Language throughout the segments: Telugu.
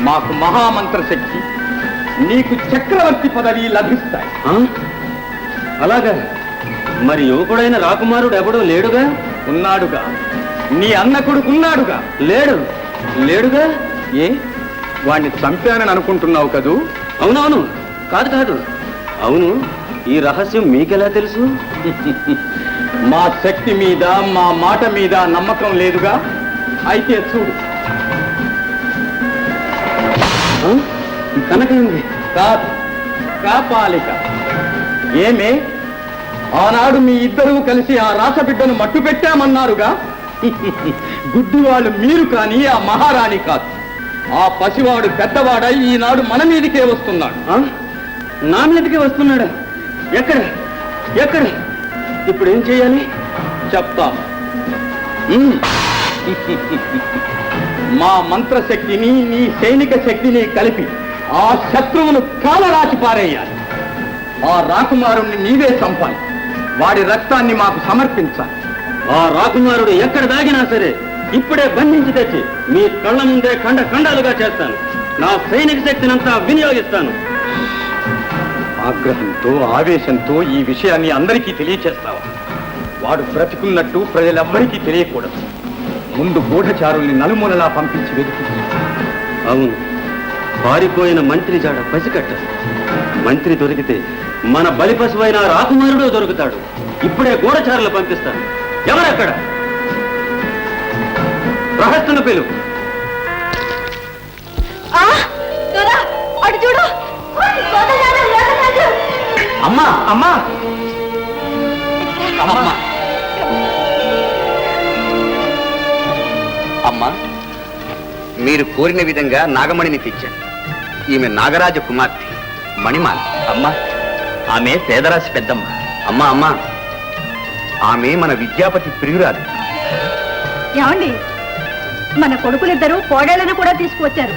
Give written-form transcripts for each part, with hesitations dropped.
మాకు మహామంత్రశక్తి, నీకు చక్రవర్తి పదవి లభిస్తాయి. అలాగా? మరి యువకుడైన రాకుమారుడు ఎవడో లేడుగా? ఉన్నాడుగా, నీ అన్న కొడుకున్నాడుగా. లేడుగా? ఏ, వాణ్ణి చంపానని అనుకుంటున్నావు కదూ? అవునవును, కాదు, అవును. ఈ రహస్యం మీకెలా తెలుసు? మా శక్తి మీద, మా మాట మీద నమ్మకం లేదుగా. అయితే చూడు. కనకండి కాదు, కాపాలిక. ఏమే, ఆనాడు మీ ఇద్దరూ కలిసి ఆ రాసబిడ్డను మట్టు పెట్టామన్నారుగా. గుడ్డివాళ్ళు మీరు కానీ ఆ మహారాణి కాదు. ఆ పసివాడు పెద్దవాడై ఈనాడు మన మీదకే వస్తున్నాడు. నా మీదకే వస్తున్నాడా? ఎక్కడ? ఇప్పుడు ఏం చేయాలి? చెప్తాను. మా మంత్రశక్తిని, నీ సైనిక శక్తిని కలిపి ఆ శత్రువును కాలరాచి పారేయాలి. ఆ రాకుమారుణ్ణి నీవే చంపాలి. వాడి రక్తాన్ని మాకు సమర్పించాలి. ఆ రాకుమారుడు ఎక్కడ దాగినా సరే ఇప్పుడే బంధించి తెచ్చి మీ కళ్ళ ముందే ఖండాలుగా చేస్తాను. నా సైనిక శక్తినంతా వినియోగిస్తాను. ఆగ్రహంతో, ఆవేశంతో ఈ విషయాన్ని అందరికీ తెలియచేస్తావా? వాడు బ్రతికున్నట్టు ప్రజలెవ్వరికీ తెలియకూడదు. ముందు గూఢచారుల్ని నలుమూలలా పంపించి వెతుకు. అవును, పారిపోయిన మంత్రి జాడ పసికట్ట. మంత్రి దొరికితే మన బలిపశువైన రాకుమారుడు దొరుకుతాడు. ఇప్పుడే గూఢచారులు పంపిస్తాను. ఎవరక్కడ? రహస్యను పిలువు. చూడు. అమ్మా, అమ్మా, అమ్మా, మీరు కోరిన విధంగా నాగమణిని తెచ్చాను. ఈమె నాగరాజ కుమార్తె మణిమాల. అమ్మా, ఆమె పేదరాశి పెద్దమ్మ. అమ్మా, ఆమె మన విద్యాపతి ప్రియురాలు. ఏమండి, మన కొడుకులిద్దరూ కోడళ్లను కూడా తీసుకువచ్చారు.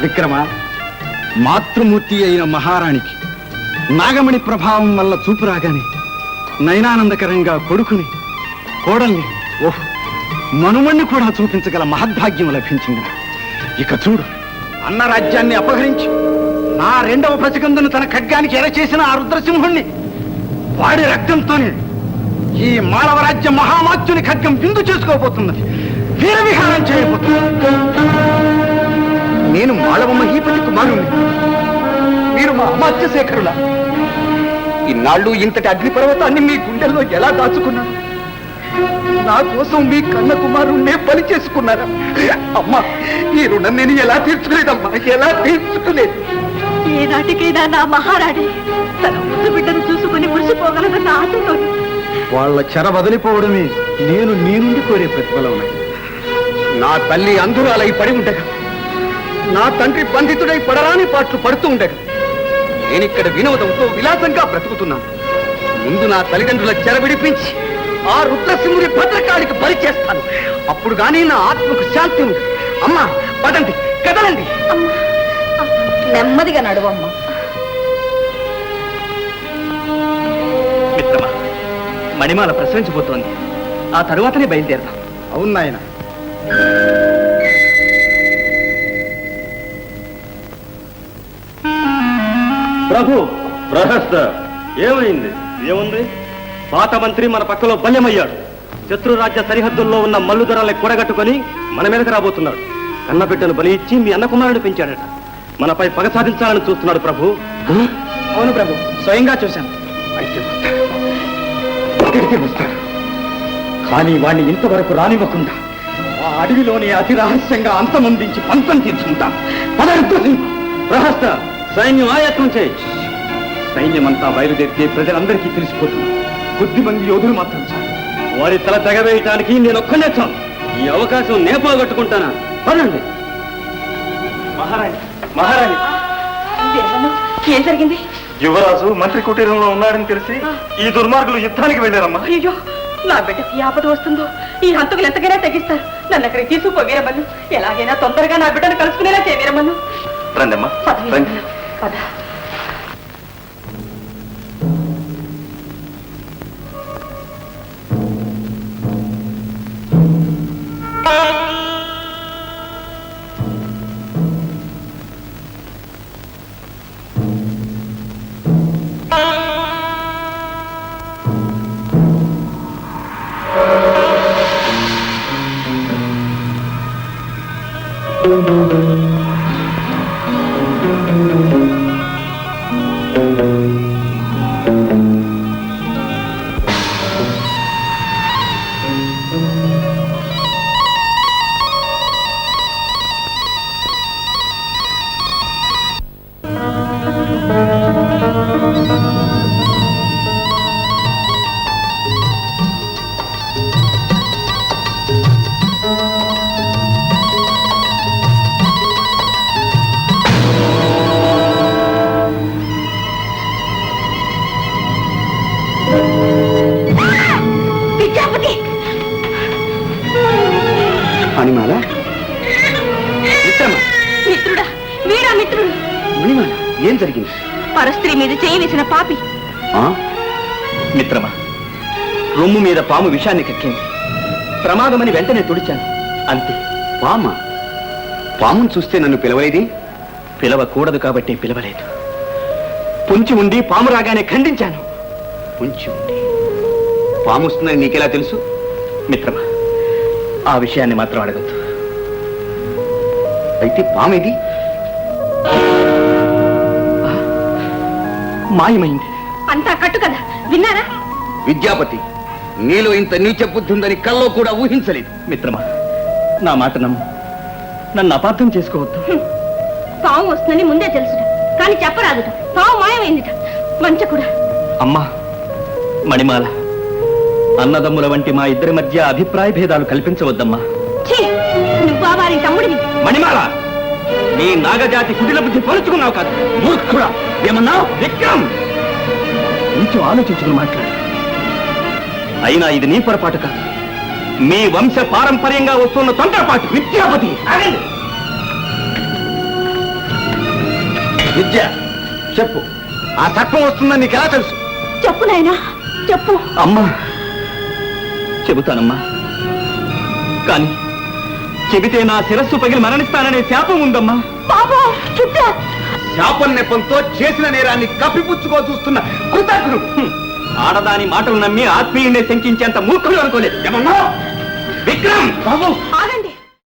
విక్రమ, మాతృమూర్తి అయిన మహారాణికి నాగమణి ప్రభావం వల్ల చూపు రాగానే నయనానందకరంగా కొడుకుని, కోడల్ని, మనుమణ్ణి కూడా చూపించగల మహద్భాగ్యం లభించింది. ఇక చూడు, అన్న రాజ్యాన్ని అపహరించి నా రెండవ ప్రతికందును తన ఖడ్గానికి ఎరచేసిన ఆ రుద్రసింహుణ్ణి వాడి రక్తంతోనే ఈ మానవరాజ్య మహామాత్యుని ఖడ్గం విందు చేసుకోబోతున్నది, వీరవిహారం చేయబోతున్నది. నేను మాళవ మహీపతి కుమారుణ్ణి, మీరు మా అమాత్య శేఖరులా? ఇన్నాళ్ళు ఇంతటి అగ్నిపర్వతాన్ని మీ గుండెల్లో ఎలా దాచుకున్నారు? నా కోసం మీ కన్న కుమారుణ్ణే బలి చేసుకున్నారా? అమ్మా, ఈ రుణం నేను ఎలా తీర్చుకునేదమ్మా, ఎలా తీర్చుకునేది? ఏనాటికైనా నా మహారాణి తన ముద్దు బిడ్డను చూసుకుని మురిసిపోగలదన్న ఆశతో వాళ్ళ చెర వదిలిపోవడమే నేను నీ నుండి కోరే ప్రతిఫలం. నా తల్లి అంధురాలై పడి ఉండగా, నా తండ్రి బంధితుడై పడరాని పాటలు పడుతూ ఉండగా, నేనిక్కడ వినోదంతో విలాసంగా బ్రతుకుతున్నాను. ముందు నా తల్లిదండ్రుల చెర విడిపించి ఆ రుద్రసింహుని భద్రకాళికి బలి చేస్తాను. అప్పుడు గానీ నా ఆత్మకు శాంతి ఉంది. అమ్మా, పదండి, కదలండి. నెమ్మదిగా నడువమ్మా. మిత్రమా, మణిమాల ప్రసవించబోతోంది. ఆ తరువాతనే బయలుదేరదాం. అవును నాయన. ప్రభు, ప్రహస్త, ఏమైంది? ఏముంది? పాత మంత్రి మన పక్కలో బల్యమయ్యాడు. శత్రురాజ్య సరిహద్దుల్లో ఉన్న మల్లుదరాల్ని కూడగట్టుకుని మన మీదకి రాబోతున్నాడు. కన్నబిడ్డను బలి ఇచ్చి మీ అన్న కుమారుడు పెంచాడట. మనపై పగ సాధించాలని చూస్తున్నాడు ప్రభు. అవును ప్రభు, స్వయంగా చూశాను. ఇక్కడికే వస్తాడు. కానీ వాణ్ణి ఇంతవరకు రానివ్వకుండా ఆ అడవిలోనే అతి రహస్యంగా అంతమొందించి పంతం తీర్చుకుంటాం. ప్రహస్త, సైన్యం ఆయత్నం చేయి. సైన్యమంతా బయలుదేరితే ప్రజలందరికీ తెలిసిపోతుంది. కొద్ది మంది యోధులు మాత్రం చాలు. వారి తల తెగవేయటానికి నేను ఒక్కనే చాలు. ఈ అవకాశం నేపోగొట్టుకుంటానా? పదండి. మహారాణి, ఏం జరిగింది? యువరాజు మంత్రి కుటీరంలో ఉన్నాడని తెలిసి ఈ దుర్మార్గులు యుద్ధానికి వెళ్ళారమ్మా. అయ్యో, నా బిడ్డకి ఆపద వస్తుందో. ఈ హంతకులు ఎంతకైనా తగ్గిస్తారు. నన్ను అక్కడికి తీసుకుపో వీరమ్మను. ఎలాగైనా తొందరగా నా బిడ్డను కలుసుకునేలా చేయ వీరమ్మను. రండమ్మా, రండి. పద. విద్యాపతి మణిమాల మిత్రమా మిత్రుడా వీరా మిత్రుడు మణిమాల ఏం జరిగింది? పరస్త్రీ మీద చేయి వేసిన పాపి ఆ? మిత్రమా, రొమ్ము మీద పాము విషాన్ని కక్కింది. ప్రమాదమని వెంటనే తుడిచాను, అంతే. పామ పామును చూస్తే నన్ను పిలవలేది? పిలవకూడదు కాబట్టి పిలవలేదు. పొంచి ఉండి పాము రాగానే ఖండించాను. కొంచెం పాము వస్తుందని నీకెలా తెలుసు? మిత్రమా, ఆ విషయాన్ని మాత్రం అడగద్దు. అయితే పామేది? మాయమైంది. అంతా కట్టు కదా, విన్నారా? విద్యాపతి, నీలో ఇంత నీచ బుద్ధి ఉందని కల్లో కూడా ఊహించలేదు. మిత్రమా, నా మాట నమ్ము. నన్ను అపార్థం చేసుకోవద్దు. పాము వస్తుందని ముందే తెలుసుట, కానీ చెప్పరాదుట. పాము మాయమైందిట. వంచకుడా. అమ్మా మణిమాల, అన్నదమ్ముల వంటి మా ఇద్దరి మధ్య అభిప్రాయ భేదాలు కల్పించవద్దమ్మా. ఛీ, నువ్వా వారి తమ్ముడివి. మణిమాల, నీ నాగజాతి కుటిల బుద్ధి పరుచుకున్నావు కాదు. మూర్ఖుడా, ఏమన్నావు? విక్రమ్, కొంచెం ఆలోచించుకుని మాట్లాడు. అయినా ఇది నీ పొరపాటు కాదు, మీ వంశ పారంపర్యంగా వస్తున్న తొందరపాటు. విద్యాపతి, ఆగండి. విద్య, చెప్పు, ఆ సర్పం వస్తుందని నీకు ఎలా తెలుసు? చెప్పు నాయనా, చెప్పు. అమ్మా, చెబుతానమ్మా, కానీ చెబితే నా శిరస్సు పగిలి మరణిస్తాననే శాపం ఉందమ్మా. బాబు చుట్టూ శాపం నెపంతో చేసిన నేరాన్ని కప్పిపుచ్చుకో చూస్తున్న కృతజ్ఞుడు. ఆడదాని మాటలు నమ్మి ఆత్మీయుణ్ణి శంకించేంత మూర్ఖులు అనుకోలేదు. ఏమన్నా? విక్రమ్, బాబు, ఆగండి.